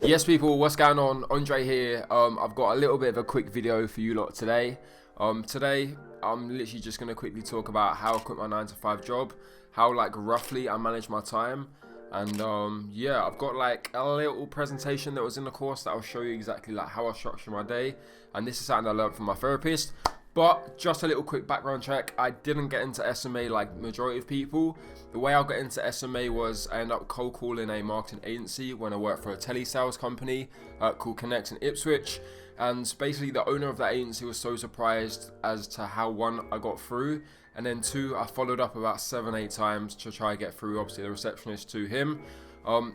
Yes people, what's going on? Andre here. I've got a little bit of a quick video for you lot today. Today I'm literally just going to quickly talk about how I quit my 9-to-5 job, how like roughly I manage my time, and yeah, I've got like a little presentation that was in the course that I'll show you exactly like how I structure my day, and this is something I learned from my therapist. But just a little quick background check, I didn't get into SMA like majority of people. The way I got into SMA was I ended up cold calling a marketing agency when I worked for a telesales company called Connect in Ipswich. And basically the owner of that agency was so surprised as to how, one, I got through, and then two, I followed up about 7-8 times to try and get through, obviously the receptionist, to him.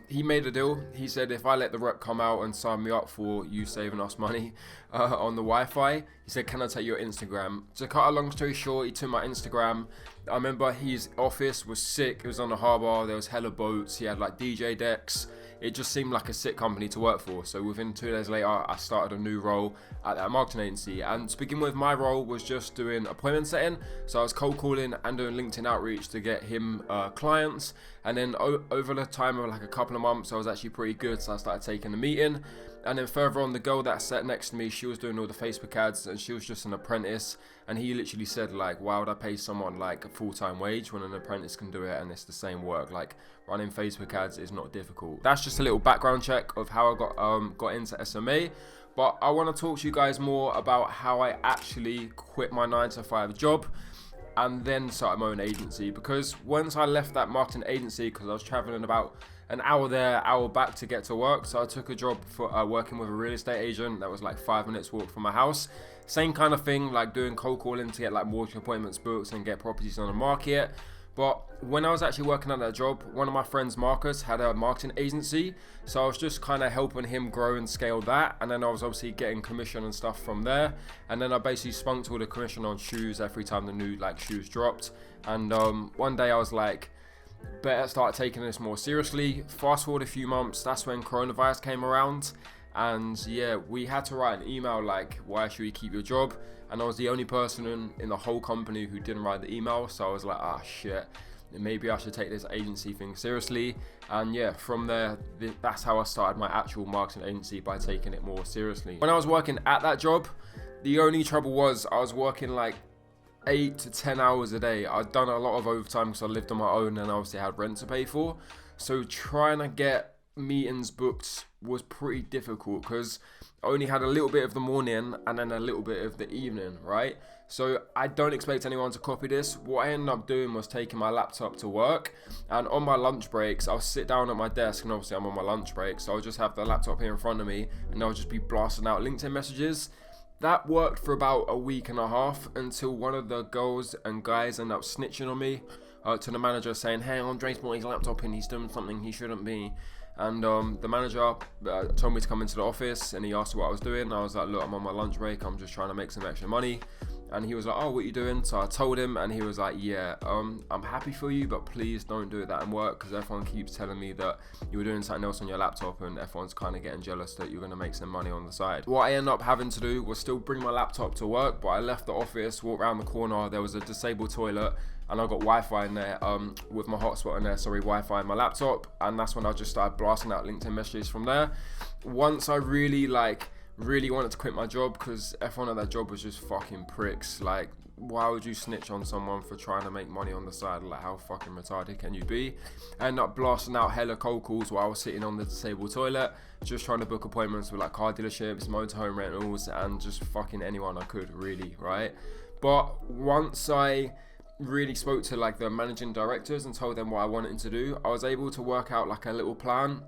He made a deal. He said if I let the rep come out and sign me up for you saving us money on the Wi-Fi, he said, can I take your Instagram? To cut a long story short, he took my Instagram. I remember his office was sick. It was on the harbour. There was hella boats. He had like DJ decks. It just seemed like a sick company to work for. So within 2 days later, I started a new role at that marketing agency. And to begin with, my role was just doing appointment setting. So I was cold calling and doing LinkedIn outreach to get him clients. And then over the time of like a couple of months, I was actually pretty good. So I started taking the meeting. And then further on, the girl that sat next to me, she was doing all the Facebook ads and she was just an apprentice. And he literally said like, why would I pay someone like a full-time wage when an apprentice can do it and it's the same work? Like running Facebook ads is not difficult. That's just a little background check of how I got into SMA. But I want to talk to you guys more about how I actually quit my 9-to-5 job and then started my own agency. Because once I left that marketing agency, because I was traveling about an hour there, hour back to get to work, so I took a job for working with a real estate agent that was like 5 minutes walk from my house. Same kind of thing, like doing cold calling to get like mortgage appointments booked and get properties on the market. But when I was actually working at that job, one of my friends, Marcus, had a marketing agency, so I was just kind of helping him grow and scale that, and then I was obviously getting commission and stuff from there, and then I basically spunked all the commission on shoes every time the new like shoes dropped. And one day I was like, better start taking this more seriously. Fast forward a few months, that's when coronavirus came around, and yeah, we had to write an email like, why should we keep your job? And I was the only person in the whole company who didn't write the email, so I was like, ah shit, maybe I should take this agency thing seriously. And yeah, from there, that's how I started my actual marketing agency, by taking it more seriously. When I was working at that job, the only trouble was I was working like 8 to 10 hours a day. I'd done a lot of overtime because I lived on my own and obviously had rent to pay for. So trying to get meetings booked was pretty difficult because I only had a little bit of the morning and then a little bit of the evening, right? So I don't expect anyone to copy this. What I ended up doing was taking my laptop to work, and on my lunch breaks, I'll sit down at my desk, and obviously I'm on my lunch break, so I'll just have the laptop here in front of me and I'll just be blasting out LinkedIn messages. That worked for about a week and a half until one of the girls and guys ended up snitching on me to the manager, saying, hey, Andre's brought his laptop and he's doing something he shouldn't be. And the manager told me to come into the office, and he asked what I was doing. I was like, look, I'm on my lunch break, I'm just trying to make some extra money. And he was like, oh, what are you doing? So I told him, and he was like, yeah, I'm happy for you, but please don't do that in work, because everyone keeps telling me that you were doing something else on your laptop, and everyone's kind of getting jealous that you're going to make some money on the side. What I ended up having to do was still bring my laptop to work, but I left the office, walked around the corner, there was a disabled toilet, and I got Wi-Fi in there, with my hotspot in there, Wi-Fi in my laptop, and that's when I just started blasting out LinkedIn messages from there. Once I really wanted to quit my job, because everyone at that job was just fucking pricks. Like, why would you snitch on someone for trying to make money on the side? Like, how fucking retarded can you be? I ended up blasting out hella cold calls while I was sitting on the disabled toilet, just trying to book appointments with like car dealerships, motorhome rentals, and just fucking anyone I could, really, right? But once I really spoke to like the managing directors and told them what I wanted to do, I was able to work out like a little plan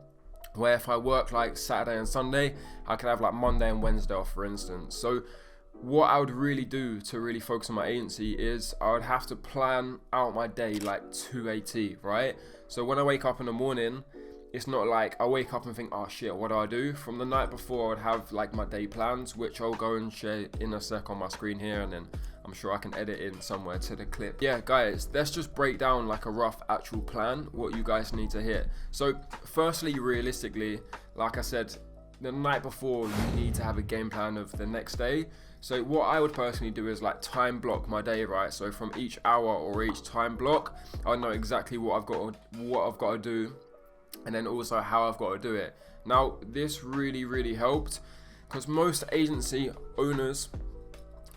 where if I work like Saturday and Sunday, I could have like Monday and Wednesday off, for instance. So what I would really do to really focus on my agency is I would have to plan out my day like to a T, right? So when I wake up in the morning, it's not like I wake up and think, oh shit, what do I do? From the night before, I would have like my day plans, which I'll go and share in a sec on my screen here, and then I'm sure I can edit in somewhere to the clip. Yeah, guys, let's just break down like a rough actual plan, what you guys need to hit. So firstly, realistically, like I said, the night before, you need to have a game plan of the next day. So what I would personally do is like time block my day, right? So from each hour or each time block, I know exactly what I've got to do and then also how I've got to do it. Now, this really helped, because most agency owners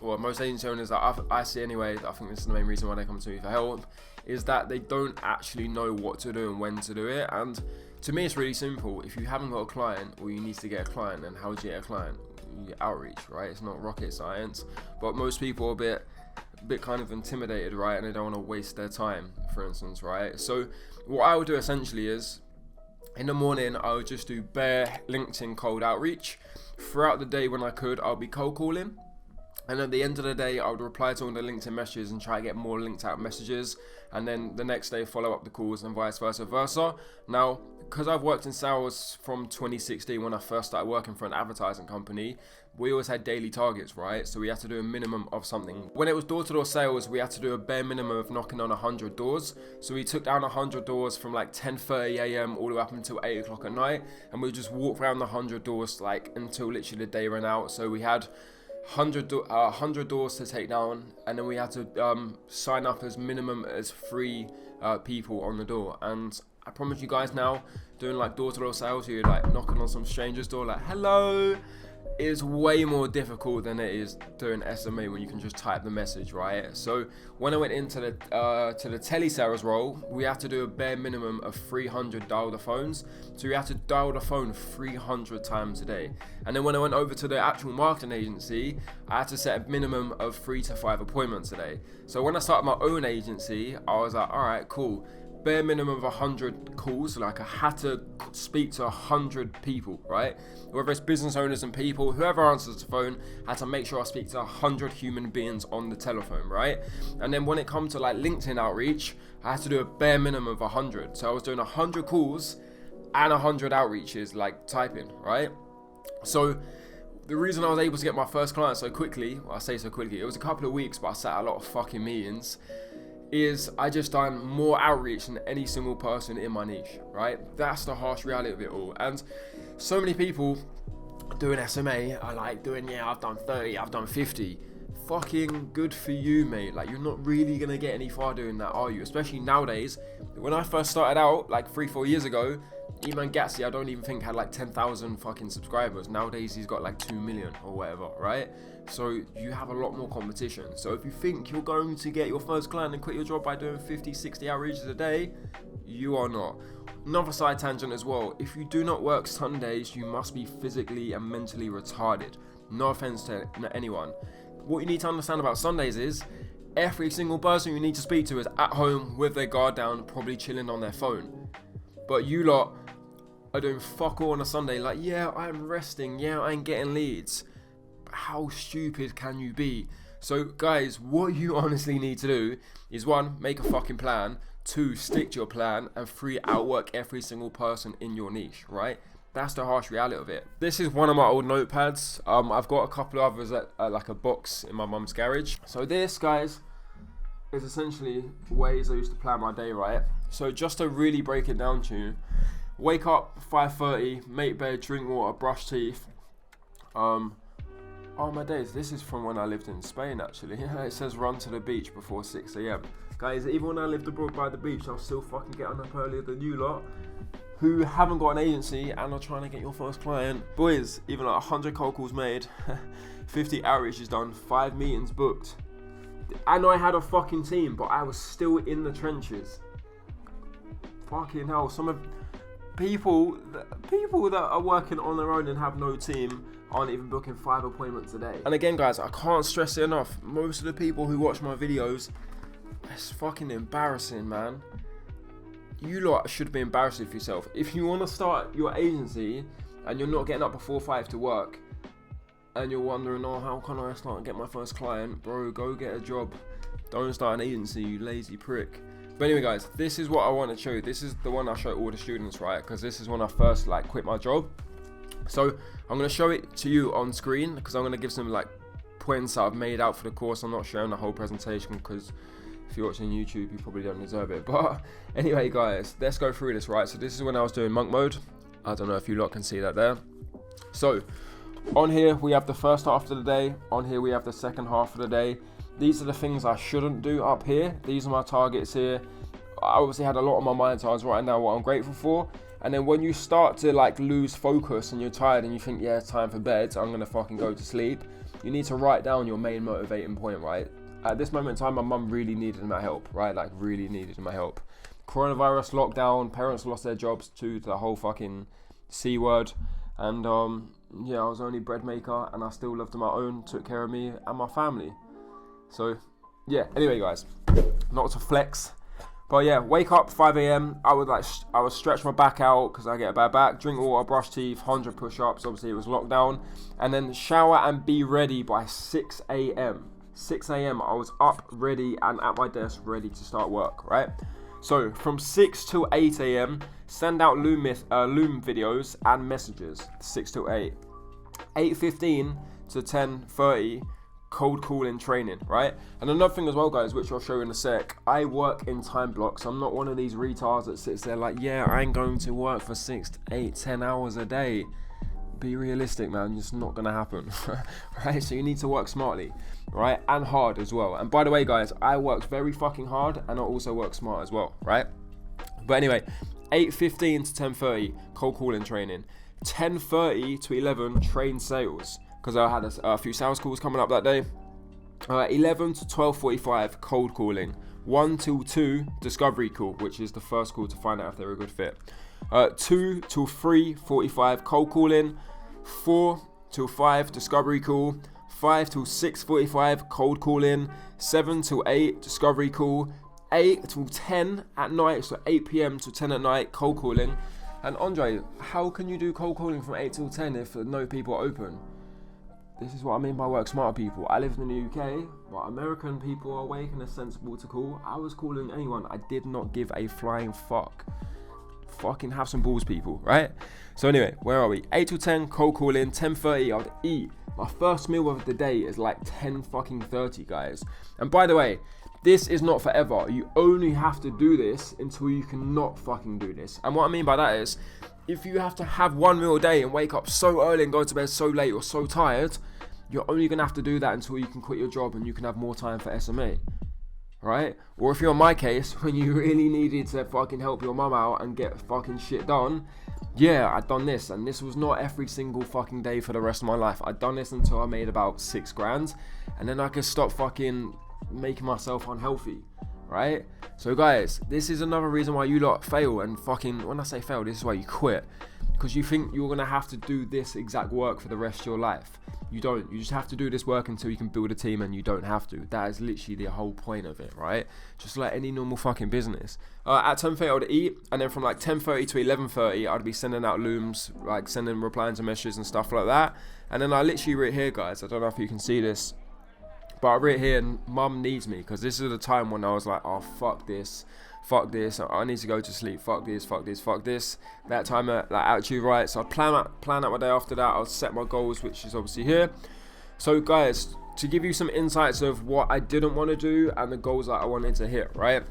that I see anyway, I think this is the main reason why they come to me for help, is that they don't actually know what to do and when to do it. And to me, it's really simple. If you haven't got a client, or you need to get a client, then how do you get a client? You get outreach, right? It's not rocket science, but most people are a bit kind of intimidated, right? And they don't want to waste their time, for instance, right? So what I would do essentially is, in the morning, I would just do bare LinkedIn cold outreach. Throughout the day, when I could, I'll be cold calling. And at the end of the day, I would reply to all the LinkedIn messages and try to get more linked out messages. And then the next day, follow up the calls and vice versa. Now, because I've worked in sales from 2016 when I first started working for an advertising company, we always had daily targets, right? So we had to do a minimum of something. When it was door-to-door sales, we had to do a bare minimum of knocking on 100 doors. So we took down 100 doors from like 10:30 a.m. all the way up until 8 o'clock at night. And we just walked around the 100 doors like until literally the day ran out. So we had 100 doors to take down, and then we had to sign up as minimum as 3 people on the door. And I promise you guys now, doing like door-to-door sales, you're like knocking on some stranger's door like, hello, is way more difficult than it is doing SMA when you can just type the message, right? So when I went into the telesales role, we had to do a bare minimum of 300 dial the phones. So we had to dial the phone 300 times a day. And then when I went over to the actual marketing agency, I had to set a minimum of 3 to 5 appointments a day. So when I started my own agency, I was like, all right, cool. Bare minimum of 100 calls. Like I had to speak to 100 people, right? Whether it's business owners and people, whoever answers the phone, I had to make sure I speak to 100 human beings on the telephone, right? And then when it comes to like LinkedIn outreach, I had to do a bare minimum of 100. So I was doing 100 calls and 100 outreaches, like typing, right? So the reason I was able to get my first client so quickly, well, I say so quickly, it was a couple of weeks, but I sat a lot of fucking meetings, is I just done more outreach than any single person in my niche, right? That's the harsh reality of it all. And so many people doing SMA are like doing, yeah, I've done 30, I've done 50. Fucking good for you, mate. Like, you're not really gonna get any far doing that, are you? Especially nowadays. When I first started out, like 3-4 years ago, Eman Gatsy, I don't even think had like 10,000 fucking subscribers. Nowadays, he's got like 2 million or whatever, right? So you have a lot more competition. So if you think you're going to get your first client and quit your job by doing 50, 60 outreaches a day, you are not. Another side tangent as well. If you do not work Sundays, you must be physically and mentally retarded. No offense to anyone. What you need to understand about Sundays is every single person you need to speak to is at home with their guard down, probably chilling on their phone. But you lot are doing fuck all on a Sunday. Like, yeah, I'm resting. Yeah, I'm getting leads. How stupid can you be? So guys, what you honestly need to do is 1, make a fucking plan, 2, stick to your plan, and 3, outwork every single person in your niche, right? That's the harsh reality of it. This is one of my old notepads. I've got a couple of others at like a box in my mum's garage. So this, guys, is essentially ways I used to plan my day, right? So just to really break it down to you, wake up 5:30, make bed, drink water, brush teeth. Oh my days, this is from when I lived in Spain actually. It says run to the beach before 6 a.m. Guys, even when I lived abroad by the beach, I was still fucking getting up earlier than you lot who haven't got an agency and are trying to get your first client. Boys, even like 100 cold calls made, 50 outreaches done, 5 meetings booked. I know I had a fucking team, but I was still in the trenches. Fucking hell, some of people that are working on their own and have no team aren't even booking 5 appointments a day. And again, guys, I can't stress it enough. Most of the people who watch my videos, it's fucking embarrassing, man. You lot should be embarrassed with yourself. If you want to start your agency and you're not getting up before 5 to work, and you're wondering, oh, how can I start and get my first client? Bro, go get a job. Don't start an agency, you lazy prick. But anyway, guys, this is what I want to show you. This is the one I show all the students, right? Because this is when I first quit my job. So I'm going to show it to you on screen because I'm going to give some points that I've made out for the course. I'm not showing the whole presentation because if you're watching YouTube, you probably don't deserve it. But anyway, guys, let's go through this, right? So this is when I was doing monk mode. I don't know if you lot can see that there. So on here, we have the first half of the day. On here, we have the second half of the day. These are the things I shouldn't do up here. These are my targets here. I obviously had a lot on my mind, so I was writing down what I'm grateful for. And then when you start to like lose focus and you're tired and you think, yeah, it's time for bed, I'm gonna fucking go to sleep, you need to write down your main motivating point, right? At this moment in time, my mum really needed my help, right? Like really needed my help. Coronavirus, lockdown, parents lost their jobs to the whole fucking C word. And yeah, I was only bread maker and I still lived on my own, took care of me and my family. So yeah, anyway guys, not to flex, but yeah, wake up 5 a.m. I would stretch my back out because I get a bad back, drink water, brush teeth, 100 push-ups, obviously it was lockdown, and then shower and be ready by 6 a.m. 6 a.m. I was up, ready, and at my desk, ready to start work, right? So from 6 till 8 a.m., send out Loom videos and messages, 6 till 8. 8:15 to 10:30, cold calling training, right? And another thing as well, guys, which I'll show you in a sec, I work in time blocks. I'm not one of these retards that sits there like, yeah, I'm going to work for 6, 8, 10 hours a day. Be realistic, man, it's not gonna happen. Right? So you need to work smartly, right? And hard as well. And by the way, guys, I work very fucking hard and I also work smart as well, right? But anyway, 8:15 to 10:30, cold calling training. 10:30 to 11, train sales, because I had a few sales calls coming up that day. 11 to 12:45, cold calling. 1 till 2, discovery call, which is the first call to find out if they're a good fit. 2 till 3:45, cold calling. 4 till 5, discovery call. 5 till 6:45, cold calling. 7 till 8, discovery call. 8 till 10 at night, so 8 p.m. to 10 at night, cold calling. And Andre, how can you do cold calling from 8 till 10 if no people are open? This is what I mean by work smarter people. I live in the UK, but American people are awake and are sensible to call. I was calling anyone. I did not give a flying fuck. Fucking have some balls, people, right? So anyway, where are we? 8 till 10, cold calling. 10:30, I would eat. My first meal of the day is like 10:30, guys. And by the way, this is not forever. You only have to do this until you cannot fucking do this. And what I mean by that is, if you have to have one meal a day and wake up so early and go to bed so late or so tired, you're only going to have to do that until you can quit your job and you can have more time for SMA. Right? Or if you're in my case, when you really needed to fucking help your mum out and get fucking shit done, yeah, I'd done this, and this was not every single fucking day for the rest of my life. I'd done this until I made about 6 grand, and then I could stop fucking making myself unhealthy, right? So guys, this is another reason why you lot fail, and fucking, when I say fail, this is why you quit, because you think you're gonna have to do this exact work for the rest of your life. You don't. You just have to do this work until you can build a team, and you don't have to. That is literally the whole point of it, right? Just like any normal fucking business. At 10:30 I would eat, and then from like 10:30 to 11:30 I'd be sending out looms, like sending replying to messages and stuff like that. And then I literally wrote here, guys, I don't know if you can see this, but I wrote here, mum needs me, because this is the time when I was like, oh fuck this, I need to go to sleep, fuck this. That time, like attitude, right? So I'd plan out my day after that. I'll set my goals, which is obviously here. So guys, to give you some insights of what I didn't want to do and the goals that I wanted to hit, right?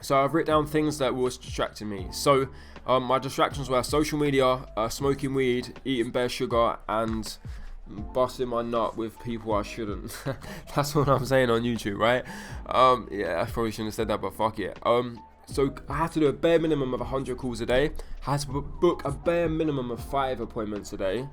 So I've written down things that was distracting me. So my distractions were social media, smoking weed, eating bare sugar, and busting my nut with people I shouldn't. That's what I'm saying on YouTube, right? Yeah, I probably shouldn't have said that, but fuck it. So I had to do a bare minimum of 100 calls a day. I had to book a bare minimum of 5 appointments a day.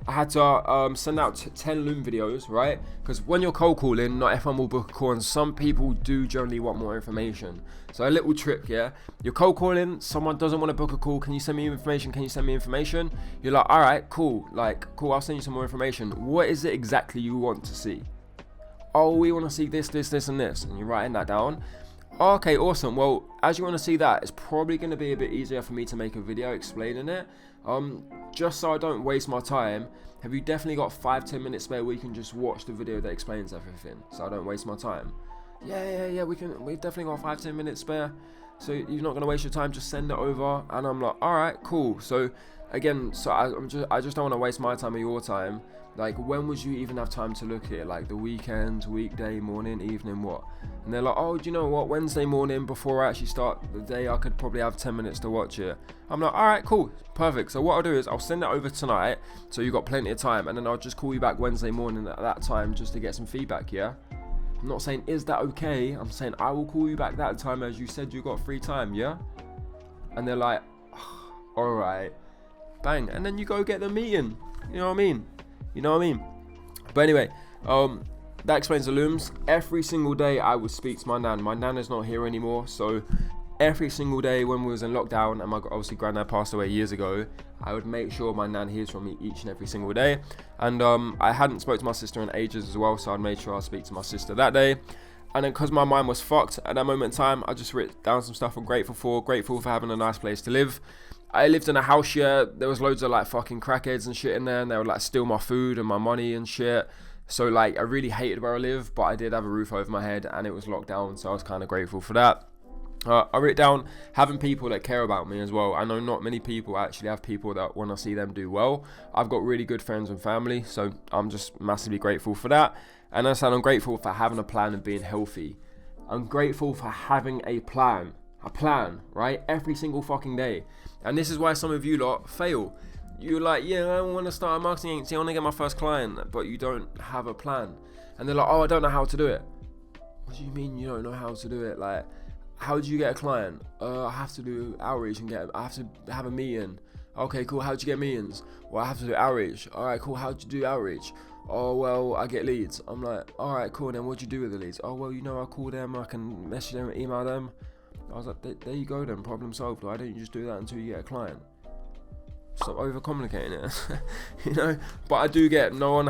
I had to send out 10 Loom videos, right? Because when you're cold calling, not everyone will book a call, and some people do generally want more information. So a little trick, yeah? You're cold calling, someone doesn't want to book a call, can you send me information? You're like, alright, cool, I'll send you some more information. What is it exactly you want to see? Oh, we want to see this, and this. And you're writing that down. Okay, awesome. Well, as you want to see that, it's probably going to be a bit easier for me to make a video explaining it. Just so I don't waste my time, have you definitely got 5-10 minutes spare where you can just watch the video that explains everything, so I don't waste my time? Yeah, we've definitely got 5-10 minutes spare, so you're not going to waste your time, just send it over. And I'm like, alright, cool. So again, I just don't want to waste my time or your time. Like, when would you even have time to look at it? Like the weekend, weekday, morning, evening, what? And they're like, oh, do you know what? Wednesday morning, before I actually start the day, I could probably have 10 minutes to watch it. I'm like, all right, cool, perfect. So what I'll do is I'll send it over tonight, so you've got plenty of time, and then I'll just call you back Wednesday morning at that time just to get some feedback, yeah? I'm not saying, is that okay? I'm saying, I will call you back that time as you said you got free time, yeah? And they're like, all right, bang, and then you go get the meeting. You know what I mean? But anyway, that explains the looms. Every single day I would speak to my nan. My nan is not here anymore, so every single day when we was in lockdown, and my obviously granddad passed away years ago, I would make sure my nan hears from me each and every single day. And I hadn't spoke to my sister in ages as well, so I'd made sure I'd speak to my sister that day. And then because my mind was fucked at that moment in time, I just wrote down some stuff I'm grateful for having a nice place to live. I lived in a house, yeah, there was loads of like fucking crackheads and shit in there, and they would like steal my food and my money and shit. So like I really hated where I live, but I did have a roof over my head and it was locked down, so I was kind of grateful for that. I wrote down having people that care about me as well. I know not many people actually have people that want to see them do well. I've got really good friends and family, so I'm just massively grateful for that. And I said I'm grateful for having a plan and being healthy. I'm grateful for having a plan, right? Every single fucking day. And this is why some of you lot fail. You're like, yeah, I want to start a marketing agency, I want to get my first client, but you don't have a plan. And they're like, oh, I don't know how to do it. What do you mean you don't know how to do it? Like, how do you get a client? I have to do outreach and I have to have a meeting. Okay, cool. How'd you get meetings? Well, I have to do outreach. All right, cool. How'd you do outreach? Oh, well, I get leads. I'm like, all right, cool. Then what'd you do with the leads? Oh, well, I call them. I can message them, email them. I was like, there you go then. Problem solved. Why don't you just do that until you get a client? Stop overcomplicating it, But I do get, no one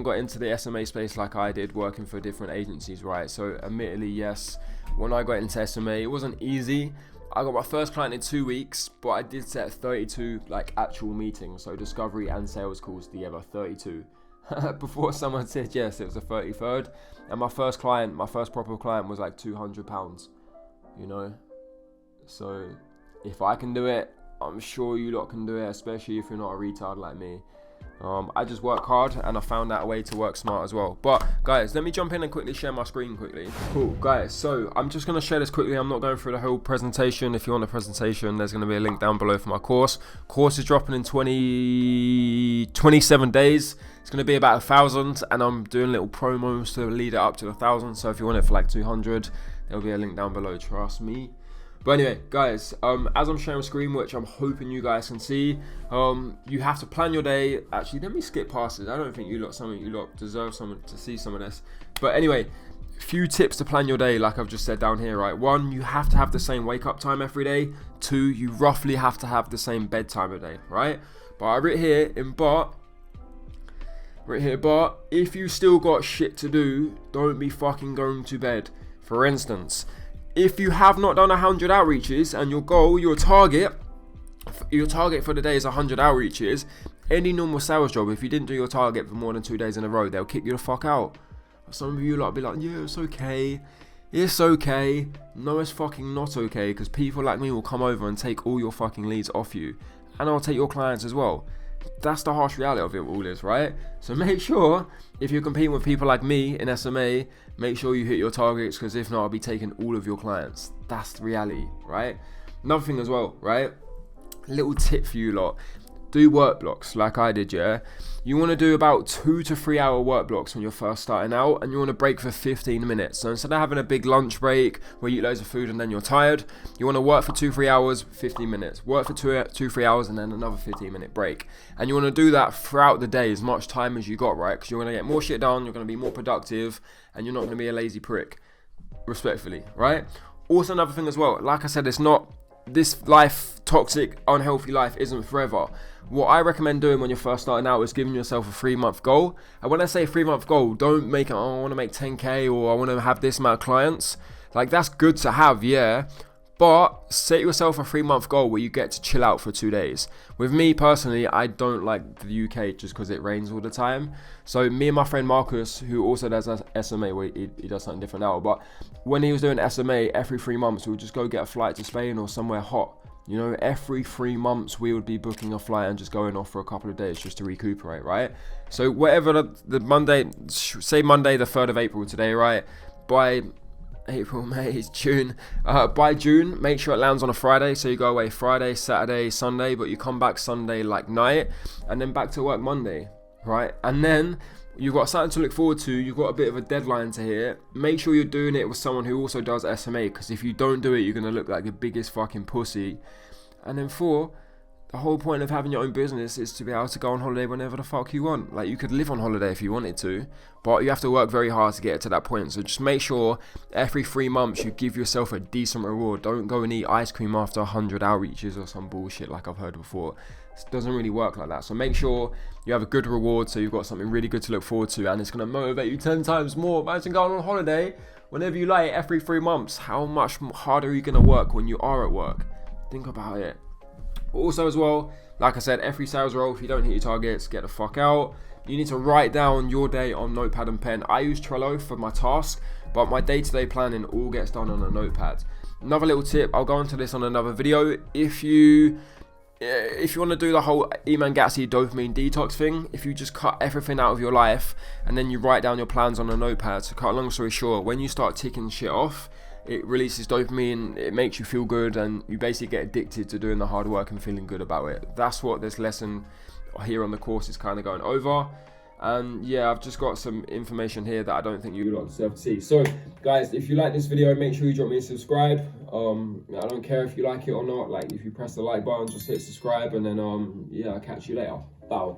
got into the SMA space like I did, working for different agencies, right? So admittedly, yes, when I got into SMA, it wasn't easy. I got my first client in 2 weeks, but I did set 32 like actual meetings, so discovery and sales calls together, 32. Before someone said yes, it was the 33rd, and my first proper client was like £200, So if I can do it, I'm sure you lot can do it, especially if you're not a retard like me. I just work hard and I found out a way to work smart as well. But guys, let me jump in and quickly share my screen quickly. Cool, guys, so I'm just going to share this quickly. I'm not going through the whole presentation. If you want a presentation, there's going to be a link down below for my course. Course is dropping in 27 days. It's going to be about 1,000, and I'm doing little promos to lead it up to 1,000. So if you want it for like 200, there'll be a link down below, trust me. But anyway, guys, as I'm sharing screen, which I'm hoping you guys can see, you have to plan your day. Actually, let me skip past this. I don't think you lot deserve someone to see some of this. But anyway, few tips to plan your day, like I've just said down here, right? 1, you have to have the same wake up time every day. 2, you roughly have to have the same bedtime a day, right? But I wrote here in but if you still got shit to do, don't be fucking going to bed. For instance, if you have not done 100 outreaches and your target for the day is 100 outreaches, any normal sales job, if you didn't do your target for more than 2 days in a row, they'll kick you the fuck out. Some of you lot be like, yeah, it's okay. It's okay. No, it's fucking not okay, because people like me will come over and take all your fucking leads off you, and I'll take your clients as well. That's the harsh reality of it all is, right? So make sure, if you're competing with people like me in SMA, make sure you hit your targets, because if not, I'll be taking all of your clients. That's the reality, right? Another thing as well, right? Little tip for you lot. Do work blocks like I did, yeah? You want to do about 2 to 3 hour work blocks when you're first starting out, and you want to break for 15 minutes. So instead of having a big lunch break where you eat loads of food and then you're tired, you want to work for 2-3 hours, 15 minutes. Work for 2-3 hours and then another 15-minute break. And you want to do that throughout the day, as much time as you got, right? Because you're going to get more shit done, you're going to be more productive, and you're not going to be a lazy prick, respectfully, right? Also, another thing as well, like I said, it's not, this life, toxic, unhealthy life isn't forever. What I recommend doing when you're first starting out is giving yourself a 3-month goal. And when I say 3-month goal, don't make it, oh, I want to make 10k or I want to have this amount of clients. Like, that's good to have, yeah. But set yourself a 3-month goal where you get to chill out for 2 days. With me personally, I don't like the UK just because it rains all the time. So me and my friend Marcus, who also does SMA, well, he does something different now, but when he was doing SMA, every 3 months we would just go get a flight to Spain or somewhere hot. Every 3 months we would be booking a flight and just going off for a couple of days just to recuperate, right? So whatever the Monday, say Monday the 3rd of April today, right? By April, May, June. By June, make sure it lands on a Friday. So you go away Friday, Saturday, Sunday, but you come back Sunday like night, and then back to work Monday, right? And then you've got something to look forward to. You've got a bit of a deadline to hit. Make sure you're doing it with someone who also does SMA, because if you don't do it, you're going to look like the biggest fucking pussy. And then 4, the whole point of having your own business is to be able to go on holiday whenever the fuck you want. Like, you could live on holiday if you wanted to, but you have to work very hard to get it to that point. So just make sure every 3 months you give yourself a decent reward. Don't go and eat ice cream after 100 outreaches or some bullshit like I've heard before. It doesn't really work like that. So make sure you have a good reward, so you've got something really good to look forward to, and it's going to motivate you 10 times more. Imagine going on holiday whenever you like every 3 months. How much harder are you going to work when you are at work? Think about it. Also as well, like I said, every sales role, if you don't hit your targets, get the fuck out. You need to write down your day on notepad and pen. I use Trello for my task, but my day-to-day planning all gets done on a notepad. Another little tip, I'll go into this on another video. If you want to do the whole Eman Gatsby dopamine detox thing, if you just cut everything out of your life and then you write down your plans on a notepad, to cut a long story short, when you start ticking shit off, it releases dopamine, it makes you feel good, and you basically get addicted to doing the hard work and feeling good about it. That's what this lesson here on the course is kind of going over. And yeah, I've just got some information here that I don't think you lot deserve to see. So guys, if you like this video, make sure you drop me a subscribe. I don't care if you like it or not. Like, if you press the like button, just hit subscribe, and then yeah, I'll catch you later. Bye.